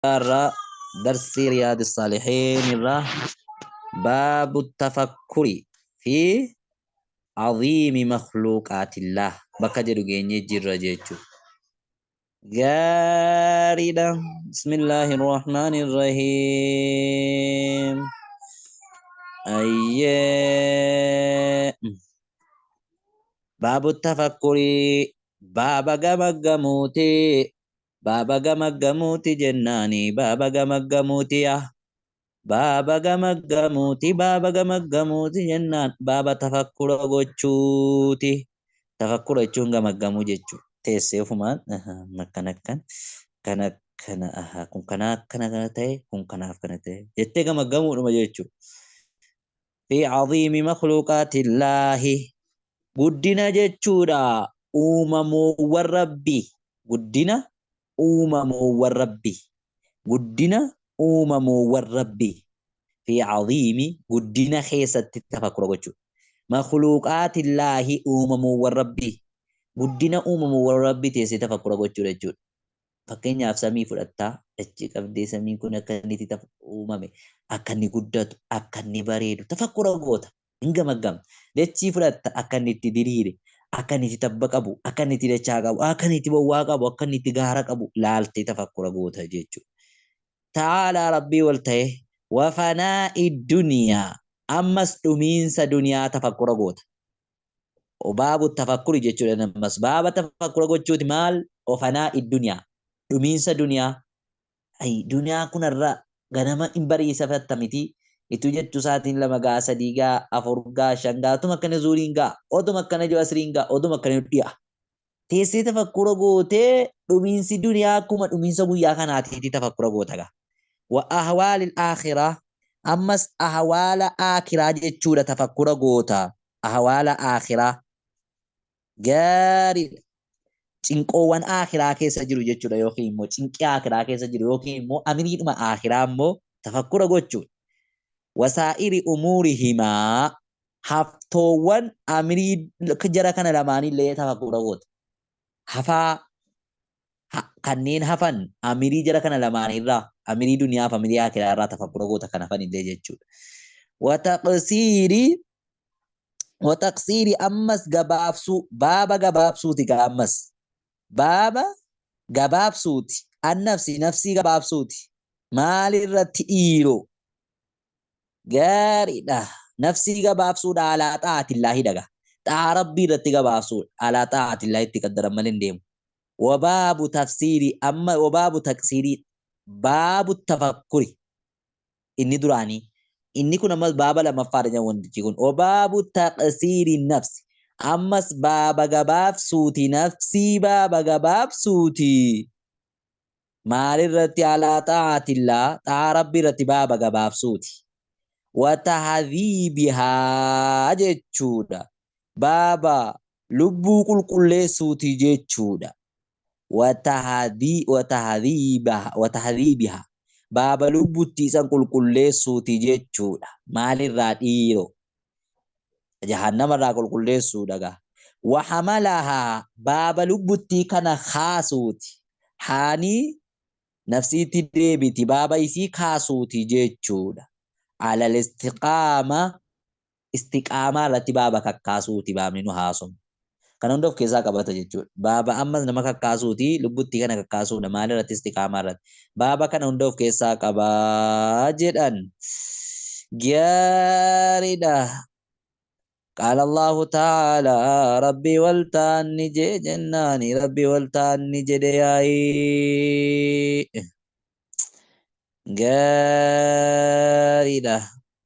الرا درس رياض الصالحين الرا باب التفكر في عظيم مخلوقات الله بكجر جيني جرى جيتشو جاريدا بسم الله الرحمن الرحيم أيه باب التفكر باب جمجموتي باب جمجموتي جناني باب جمجموتي يا بابا gamaggamuuti jennaan baaba tafakkura gochuuti. Tafakkura jechuun gamaggamuu jechuu teessee ofumaan akkana kun kana akkana kana ta'e kun kanaaf kana ta'e jettee gamaggamuudhuma jechuu. Fi caziimi makhluuqaatillaahi guddina jechuudha uumamuuwwan rabbii guddina uumamuuwwan rabbii guddina uumamuuwwan rabbii في عظيم قدنا خيسة تفكر وجو مخلوقات الله أمم والربي قدنا أمم والربي تيسي تفكر وجو رجو فكين يافسامي فرطا أجيك أبدي سامي كنا كني تتف أمم أكني قدات أكني بريد تفكر وجوتا إنجا مجام لتشي فرطا أكني تدريري أكني تتبك أبو أكني تدشاق أبو أكني تبواق أبو أكني تجارك أبو لالتي تفكر وجوتا جيجو تعالى ربي والتيه وفناء الدنيا أمس دمينس دنيا تفكر قوت وباب التفكر جتشو نمس باب التفكر قوت مال وفناء الدنيا دمينس دنيا أي دنيا كنا الرا غنما إمبري سفت تمتي itu jettu saatiin lama gaa sadii gaa afur gaa shan gaa otuma akkana zuuriin gaa otuma akkana jiru asiriin gaa otuma akkana dhiya teessee tafakkura gootee dhumiinsi duniyaa akkuma dhumiinsa guyyaa kanaatiiti tafakkura goota gaa وأهوال الآخرة أمس أهوال آخرة جتشورة تفكر قوتا أهوال آخرة جاري تنقوان آخرة كيسا جرو جتشورة يوكيمو تنقي آخرة كيسا جرو يوكيمو أمريد ما آخرة مو تفكر قوتشو وسائر أمورهما هفتوان أمريد كجرة كان لماني اللي تفكر قوت هفا kanneen hafan amirii jara kana lamaan irraa amirii duniyaa fi amirii akiraa irraa tafakkura goota kan hafan illee jechuudha. Wataqsiiri ammas gabaabsuu baaba gabaabsuuti ammas baaba gabaabsuuti annafsi nafsii gabaabsuuti maalirratti dhiiroo gaariidha nafsii gabaabsuudha alaa xaa'atillaahi dhaga xa'a rabbii irratti gabaabsuudha alaa xaa'atillaahi itti qaddaran malee hin deemu. وباب تفسيري أما وباب تكسيري باب التفكر إني دراني إني كنا مس باب لما فارجا وندجيكون وباب تقصير النفس أما باب جباب صوتي نفسي باب جباب صوتي مال الرتي على طاعة الله طاعة ربي رتي باب جباب صوتي وتهذيبها جتشودا بابا لبو كل صوتي جتشودا وتهذيبها باب لبوتي سان كل صوتي جتشودا مال الراديو جهنم را كل صودا وحملها باب لبوتي كان خاصوتي حاني نفسي تدريبتي بابا يسي خاصوتي جتشودا على الاستقامة استقامة رتي بابا كاكاسوتي بامنو هاسم kan hunda of keessaa qabata jechuudha. Baaba ammas nama kakkaasuuti lubbutti kana kakkaasuudha maal irratti istiqaamaa irratti. Baaba kana hunda of keessaa qabaa jedhan. Gaariidha. قال الله تعالى ربي والتاني جناني ربي والتاني جدياي gaariidha.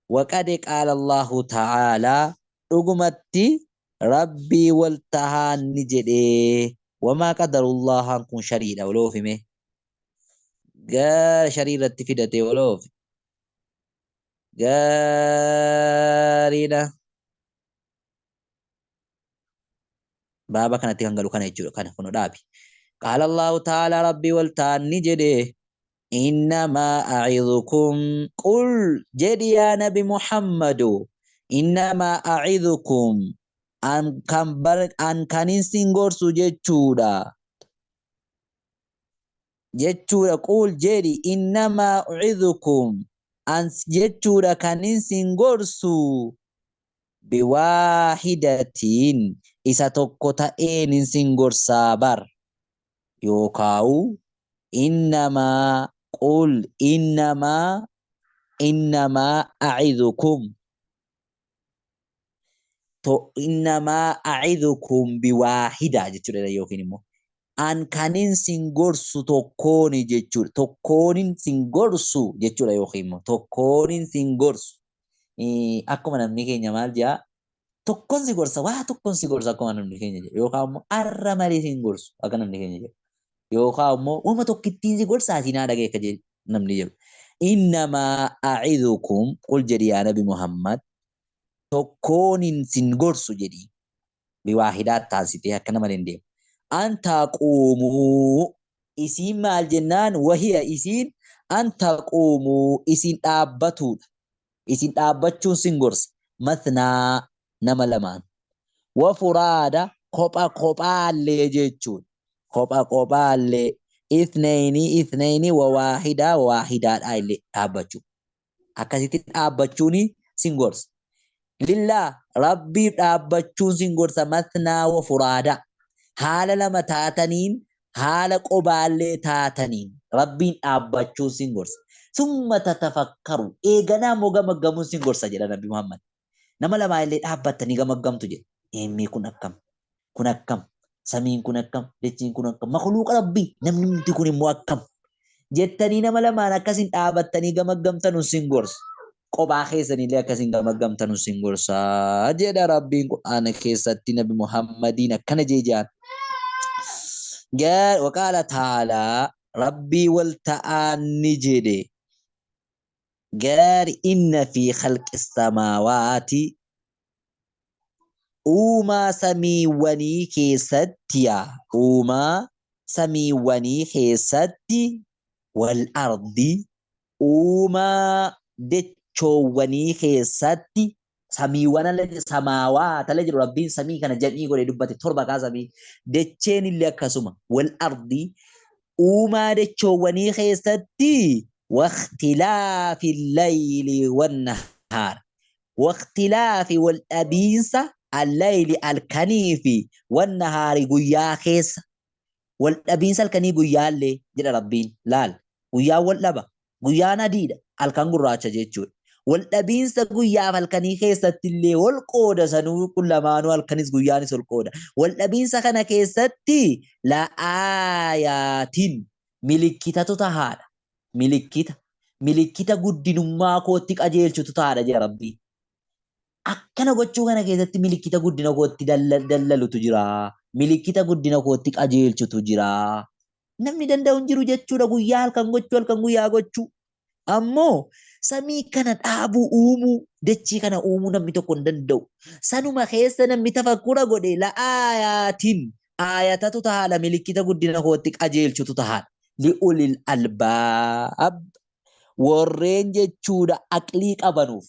وقد قال الله تعالى رغمتي ربي والتهان نجدي وما قدر الله عنكم شريدا ولو في مه قال شريرة تفيدتي ولو في قارينا بابا كانت تهنغلو كان يجلو كان فنو دابي قال الله تعالى ربي والتهان نجدي إنما أعظكم قل جدي يا نبي محمد إنما أعظكم an kanin singor suje chuda جتشورا قول جيري إنما أعذكم أن جتشورا كان سنغرسو بواحدة إسا توقتا إن سنغرسا بر يوكاو إنما قل إنما أعذكم تو إنما أعذكم بواحدة جتشورا يوكيني مو an kanin singorsu tokkooni jechuudha. Tokkoonin singorsu jechuudha yookiin immoo tokkoonin singorsu. Akkuma namni keenya maal jedhaa tokkoon si gorsa waa tokkoon si gorsa akkuma namni keenya jedha yookaan immoo arra malee singorsu akka namni keenya jedha yookaan immoo uuma tokkittiin si gorsaatii naa dhagee akka jedhu namni jedhu. Innamaa acidhukum qul jedhi yaa nabi Muhammad tokkoonin singorsu jedhi biwaahidaa taasitee akka nama dandeemu. أن تقوموا إسين مع الجنان وهي إسين أن تقوموا إسين أبتون إسين أبتون سنغرس مثنى نملمان وفرادة قبا اللي جيتشون قبا اللي اثنين وواحدة اللي أبتون أكاسيتين أبتوني سنغرس لله ربي أبتون سنغرس مثنى وفرادة haala lama taataniin haala qobaallee taataniin rabbiin dhaabbachuu sin gorsa. Summa tatafakkaru eeganaa moo gamaggamuun sin gorsa jedha Nabi Muhammad. Nama lamaa illee dhaabbattanii gamaggamtu jedha. Eemmee kun akkam, samiin kun akkam, dachiin kun akkam, makluuqa rabbii namni miti kun immoo akkam. Jettanii nama lamaan akkasin dhaabbattanii gamaggamtanuu sin gorsa. Qobaa keessanillee akkasin gamaggamtanuu sin gorsa jedha rabbiin Qur'aana keessatti Nabi Muhammadiin akkana jejaan. قال وقال تعالى ربي والتعالى نجدي قال إن في خلق السماوات وما سميوني كيستيا وما سميوني كيستي والأرض وما دتشوني كيستي samiiwwan samaawaa tala jiru rabbiin samii kana jam'ii godhe dubbate torba kaasabii dacheen illee akkasuma wal ardi uumaa dachoowwanii keessatti waqtilaafi layli wannahaar waqtilaafi wal dhabiinsa allayli alkaniifi wannahaari guyyaa keessa wal dhabiinsa alkanii guyyaallee jedha rabbiin laal guyyaan wal dhaba guyyaan adiidha alkan gurraacha jechuudha. والأبينس قويا فالكني كيست اللي والقودة سنو كل ما نو الكنيس قوياني سالقودة والأبينس خنا كيستي لا آيات ملكيتا تطهارة ملكيتا قد نما كوتك أجيل شو تطهارة يا ربي أكنا قوتشو خنا كيستي ملكيتا قد نكوتي دللو تجرا ملكيتا قد نكوتك أجيل شو تجرا نمني دنداون جرو جتشو دا قويا الكن قويا قوتشو أمو samii kana dhaabu uumuu dachii kana uumuu namni tokko hin danda'u. Sanuma keessa namni tafakkura godhe la'aayaatiin aayatatu tahaadha milikkita guddina kootti qajeelchutu tahaadha. Li'ulil albaab warreen jechuudha aqlii qabanuuf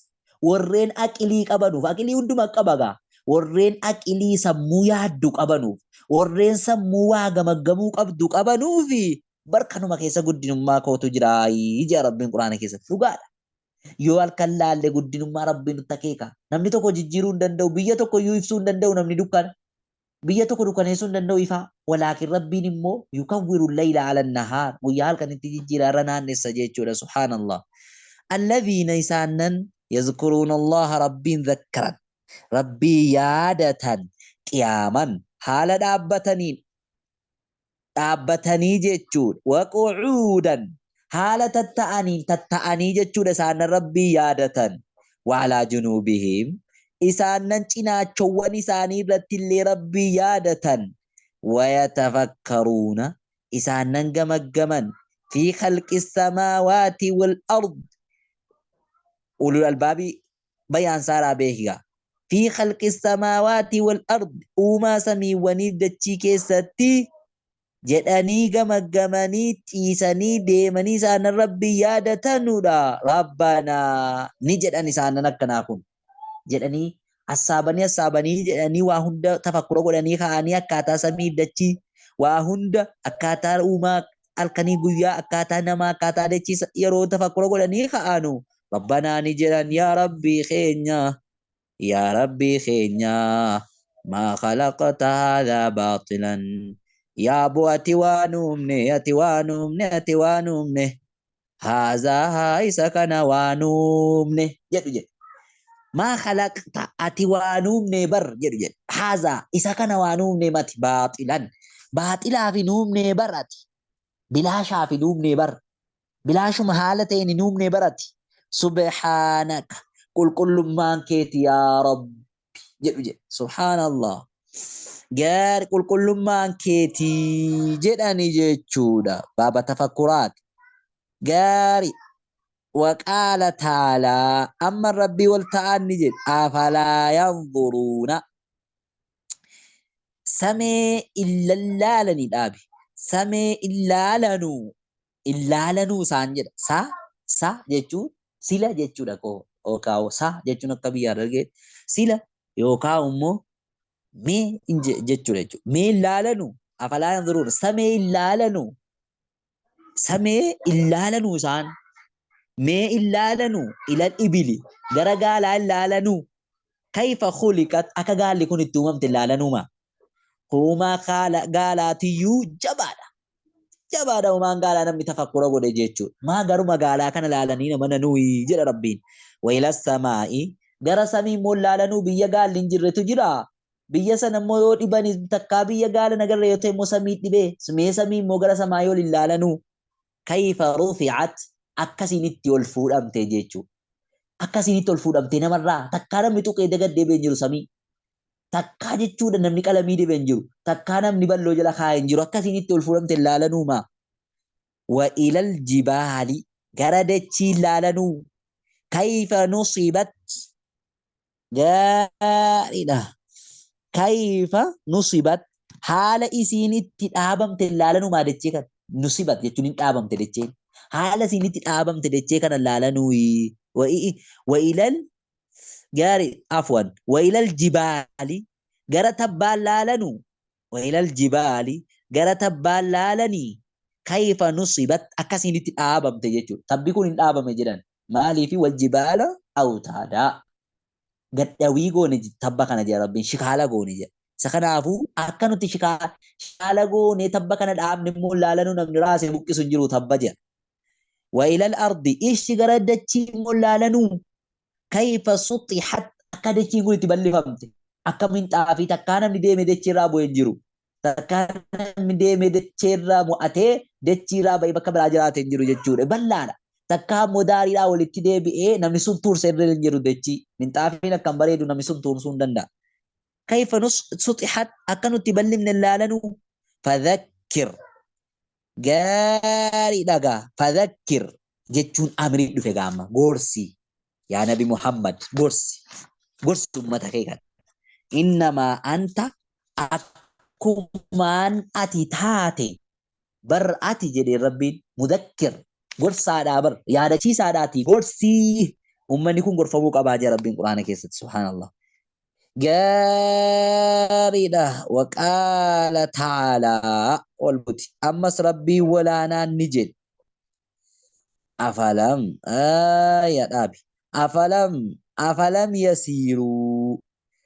warreen aqlii qabanuuf aqlii hunduma qabagaa warreen aqlii sammuu yaaddu qabanuuf warreen sammuu waa gamaggamuu qabdu qabanuufi barkanuma keessa guddinummaa kootu jira ija rabbiin quraana keessatti dhugaadha. Yoo halkan laalle guddinummaa rabbiin nutti akeeka. Namni tokko jijjiiruu hin danda'u, biyya tokko iyyuu ibsuu hin danda'u namni dukkana. Biyya tokko dukkaneessuu hin danda'u ifaa. Walaakin rabbiin immoo yukawwiru layla ala nahaar guyyaa halkan itti jijjiira irra naannessa jechuudha subhaanallah. Alladhiina isaanan yazkuruuna allaha rabbiin dhakkaran rabbii yaadatan qiyaaman haala dhaabbatanii jechuudha waqucuudan haala tatta'anii jechuudha isaan rabbii yaadatan waalaa junuubihim isaanan cinaachowwan isaanii irratti illee rabbii yaadatan wayatafakkaruuna isaanan gamaggaman fi khalqi samaawaati wal ard ulul albaabii bayaan saaraa beekiga fi khalqi samaawaati wal ard uumaa samiiwwaniif dachii keessatti jedhanii gamaggamanii ciisanii deemanii isaanan rabbii yaadatanudha. Rabbanaa ni jedhan isaanan akkanaa kun jedhanii assaabanii jedhanii waa hunda tafakkura godhanii ka'anii akkaataa samiif dachii waa hunda akkaataa uumaa الكني قويا أكاتانا ما أكاتا ديتشي يرو تفكر قولني خانو ربنا نجران يا ربي خينيا يا ربي خينيا ما خلقت هذا باطلا يا أبو أتوانومني أتوانومني أتوانومني هذا هاي سكن وانومني جد ما خلقت أتوانومني بر جد هذا إسكن وانومني مات باطلا باطلا في نومني برتي بلا شافي نومني بر بلا شو محالتين نومني برتي سبحانك كل ما كيت يا رب جد سبحان الله جار كل ما كيتي جدني جتشودا بابا تفكرات جاري وقال تعالى أما ربي والتعالى نجد أفلا ينظرون سمي إلا اللالني الآبي سمي إلا لنو سانجد سا جتشو سيلا جتشو دكو أو سا جتشو نكبي أرجع سيلا يوكا أمو مي إنج جتشو جتشو مي إلا لنو أفلا ينظرون سمي إلا لنو سان مي إلا لنو إلى الإبلي قال إلا لنو كيف خلقت أكا قال لكم التومم تلالنو ما هما قالاتيو جبادا وما قال نمي تفكر أبو دجيتشو ما قالوا ما قالا كان لالنين من نوي جل ربين وإلى السماء قرى سمي مول لالنو بيا قال لنجر تجرا بيا سنمو يوت إباني تكا بيا قال نقر يوتي مو سميت بي سمي مو قرى سمايو للالنو كيف رفعت أكسينيتي والفور أمتي جيتشو أكسينيتي والفور أمتي نمرا تكا نمي توقي دقات دي بينجرو سمي takkaa jechuudha namni qalamii dibee hin jiru takkaa namni balloo jala kaa'ee hin jiru akkasinitti ol fuudhamte ilaalanuma wa ilal jibaali gara dachii ilaalanuu kayfa nusibat gaariidha kayfa nusibat haala isiin itti dhaabamte ilaalanuma dachee kan nusibat jechuun hin dhaabamte dacheen haala isiin itti dhaabamte dachee kana ilaalanuu wa ilal جاري عفوا وإلى الجبال جرى تبال لالنو وإلى الجبال جرى تبال لالني كيف نصبت أكاسين تآبم تجيجو تبيكون الآبم جدا مالي في والجبال أوتادا قد يويغو نجي تبكنا جا ربين شكالا غو نجي سخنافو أكانو شكالا غو نتبكنا الآب نمو لالنو نمراسي بكي سنجرو تبجا وإلى الأرض إيش جرى دتشي مولالنو كيف سطحت أكاد تيجي تبلي فهمت أكمن تعافي تكانا من دي مدتشرا بوينجرو تكانا من دي مدتشرا مؤتي دتشرا باي بكا براجرات ينجرو جتشوري بلانا تكا مداري لا ولتي دي بي نمني سنتور سيرل ينجرو دتشي من تعافي نكام بريدو نمني سنتور سندندا كيف سطحت أكانو تبلي من اللالنو فذكر جاري داغا فذكر جتشون أمري دفع غاما غورسي يا نبي محمد قرص أمتك إنما أنت أكمان أتي تاتي بر أتي جدي ربي مذكر قرص سادا بر يا رشي ساداتي قرصي أمني كون قرفوك أباجي ربي القرآن كيست سبحان الله جاريدا وقال تعالى والبتي أمس ربي ولا نجد أفلم آيات أبي أفلم يسيروا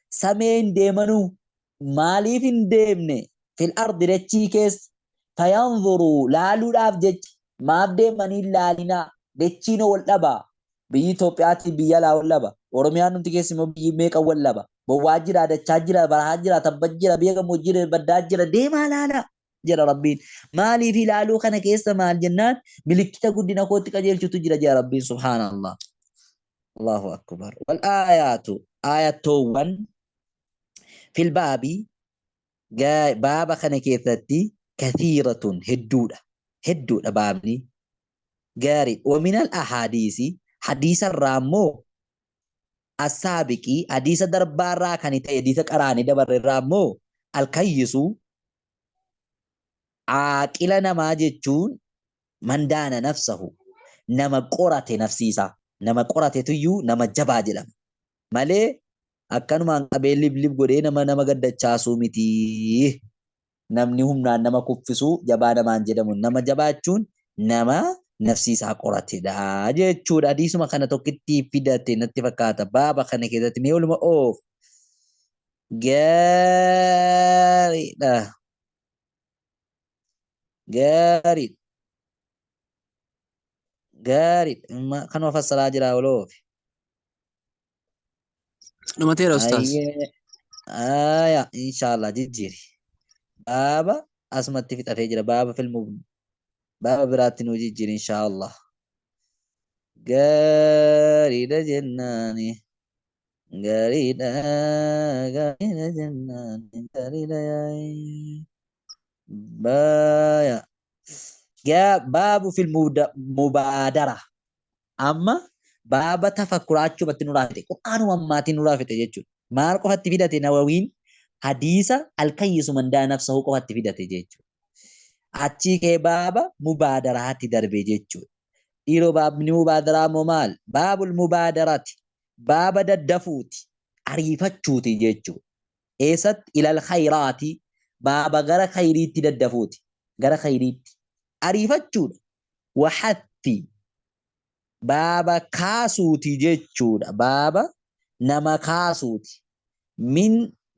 سمين ديمنو ماليف ديمني في الأرض رتشيكس فينظروا لالو الأفجج ما بديمني لالنا رتشينو واللبا بي توبياتي بيا لا واللبا ورميانو تكيسي مبي ميكا واللبا بواجرا دچاجرا براجرا تبجرا بيغا مجرا بداجرا ديما لالا جرى ربين مالي في لالو خنا كيسا مال جنات ملكتا قدنا قوتي كجيل تجرى جرى ربين سبحان الله الله أكبر والآيات آيات 1 في الباب جاء باب خنا كيثتي كثيرة هدودة بابني جاري ومن الأحاديث حديث الرامو السابقي حديث دربارا كانت حديث قراني دبر الرامو الكيسو عاقلنا ما جتون من دان نفسه نما قرات نفسيسا نما قرات تيو نما جباجلا مالي akkanuma qabee lib godhee nama gaddachaasuu miti namni humnaan nama kuffisu jabaa namaan jedhamu nama jabaachuun nama nafsiisaa qoratedha jechuudha. Hadiisuma kana tokkitti fidate natti fakkaata baaba kana keessatti mee oluma oof gaariidha gaariidha gaariidha kanuma fassaraa jira oloof Dhumateera ustaas. ayyee aya inshaallah jijjiiri baaba asumatti fixatee jira baaba filmu baaba biraatti nuu jijjiiri inshaallah gaariidha jennaani gaariidha gaariidha jennaani gaariidha yaa'ii baya baabu fil mubaadara amma baaba tafakkuraachuu batti nuraa fite qur'aanuma ammaatiin nuraa fite jechuudha maal qofatti fidate nawawiin hadiisa alkayyisu mandaa nafsahu qofatti fidate jechuudha achii kee baaba mubaadaraatti darbe jechuudha dhiiroo baabni mubaadaraa moo maal baabul mubaadarati baaba daddafuuti ariifachuuti jechuudha eessatti ilal khayraati baaba gara khayriitti daddafuuti gara khayriitti ariifachuudha waxatti baaba kaasuuti jechuudha baaba nama kaasuuti min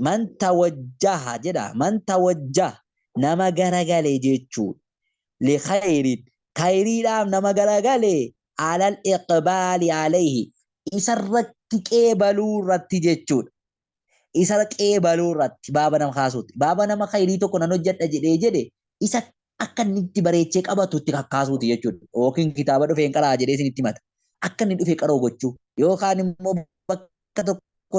man tawajjaha jedha man tawajjaha nama garagale jechuudha li khayrin khayriidhaaf nama garagale alal iqbaali alayhi isarratti qeebaluu irratti jechuudha isa qeebaluu irratti baaba nama kaasuuti baaba nama khayrii tokko nan hojjedha jedhe isa akka inni itti bareechee qabatutti kakkaasuuti jechuudha yookiin kitaaba dhufeen qaraa jedhee isinitti himata akka inni dhufee qaroo gochuu yookaan immoo bakka tokko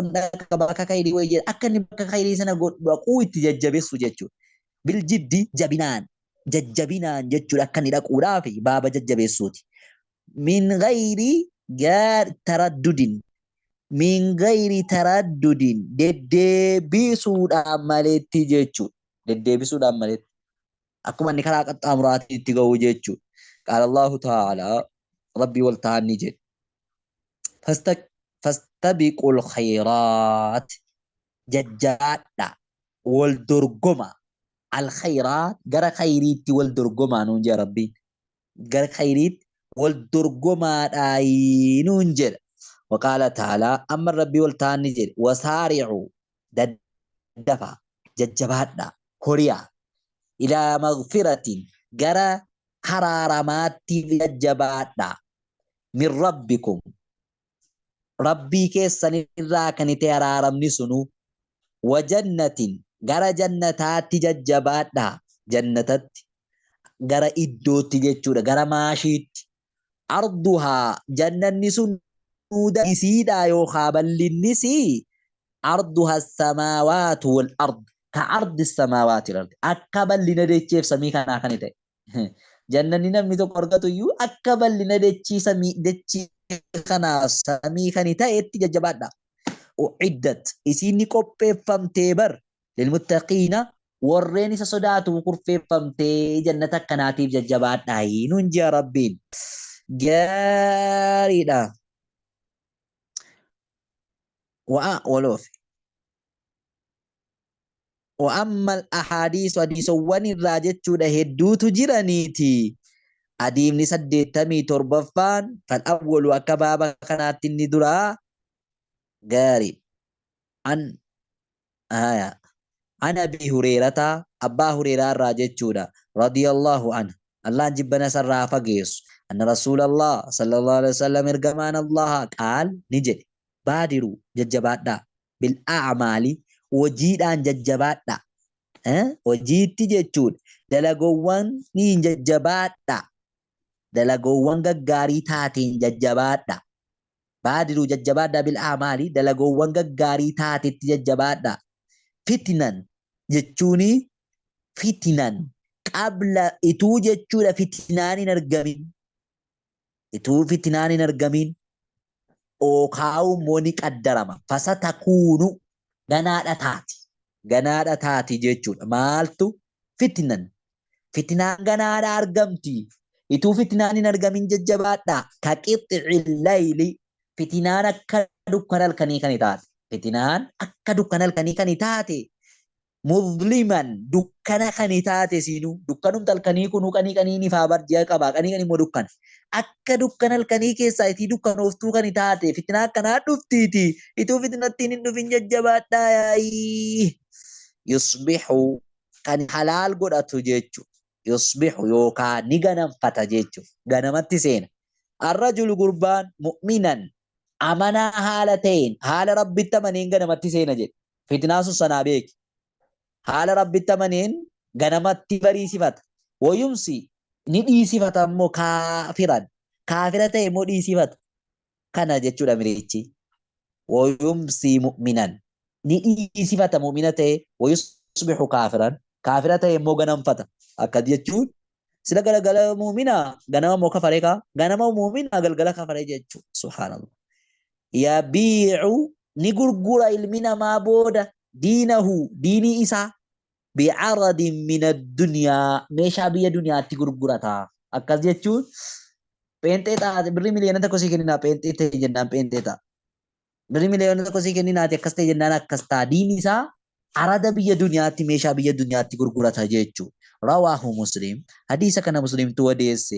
bakka khayrii wayii jedha akka inni bakka khayrii sana dhaquu itti jajjabeessu jechuudha biljiddi jajjabinaan jechuudha akka inni dhaquudhaaf baaba jajjabeessuuti min ghayrii taraddudin min gayri taraddudin deddeebisuudhaan maleetti jechuudha deddeebisuudhaan maleetti akkuma inni karaa qaxxaamuraatii itti ga'u jechuudha qaala Allahu ta'aalaa rabbii wal ta'anni jedhe fastabiqul khayraat jajjaadha wal dorgoma al khayraat gara khayriitti wal dorgomaa nuun jedha rabbiin gara khayriitti wal dorgomaadhaa nuun jedha وقال تعالى أما ربي والتاني جل وسارعوا دفع ججباتنا هريا إلى مغفرة جرى حرارمات ججباتنا من ربكم ربي كيسن الراكن تيرارم نسنو وجنة جرى جنتات ججباتنا جنتات جرى إدو تججورا جرى ماشيت أرضها جنة نسن سيدا يوخا بالنسي عرضها السماوات والأرض كعرض السماوات والأرض أكبر لنديتشيف سمي كان آخنته جنة نمني تو قرقتو يو أكبر لنديتشي سمي ديتشي خنا سمي خانته اتجاجبادا أعدت إسيني كوبي فمتبر للمتقين وريني سصداتو كرفي فمتي جنة كناتيب جاجبادا ننجي ربين جاريدا ولوف وأما الأحاديث حديثوان الراجت شوده هدوت جرانيتي أديم نسد تمي تربفان فالأول وكبابا كانت الندراء قارب عن عن أبي هريرة أبا هريرة الراجت شوده رضي الله عنه الله جبنا سرافة قيس أن رسول الله صلى الله عليه وسلم إرقمان الله قال نجد بادروا ججبادا بالأعمال وجيدان ججبادا وجيد تججود دلقوان نين ججبادا دلقوان غاري تاتين ججبادا بادروا ججبادا بالأعمال دلقوان غاري تاتين ججبادا فتنان ججوني فتنان قبل إتو ججود فتنان نرقمين إتو فتنان نرقمين أوكاو مونيك الدرما فستكون غنادة تاتي جيتشون مالتو فتنان غنادة أرقمتي إتو فتنان أرقمين ججباتا كقطع الليل فتنان أكدو كنال كني تاتي فتنان أكدو كنال كني تاتي مظلما دكنا كنيتات سينو دكانم تلكني كنو كني نفابر جا كبا كني مو دكان أكا دكان الكني كيسايتي دكان وفتو كنيتات فتنا كنا دفتيتي إتو فتنا تين دفين ججبات داي يصبح كان حلال قد أتجيجو يصبح يوكا نغنم فتجيجو غنمت سين الرجل قربان مؤمنا أمنا حالتين حال ربي التمنين غنمت سين جد فتناس السنابيك حال ربي التمنين غنمت بري صفات ويمسي ندي صفات أمو كافرا كافرة مو دي صفات كان جيجو دمريتي ويمسي مؤمنا ندي صفات مؤمنة ويصبح كافرا كافرة مو غنم فتا أكد يجو sila galagala mu'mina ganama mo kafare ka ganama mu'mina galgala kafare jechu subhanallah yabi'u ni gurgura ilmi namaa booda diinahu diinii isaa bi'aradin min ad-dunya meeshaa biyya duniyaatti gurgurata akkas jechuun pheenxee taate birrii miliyoona tokko sii kennina pheenxee ta'e jennaan pheenxee ta'a birrii miliyoona tokko sii kenninaati akkas ta'e jennaan akkas ta'a diini isaa arada biyya duniyaatti meeshaa biyya duniyaatti gurgurata jechuudha. رواه مسلم حديث كان مسلم توديس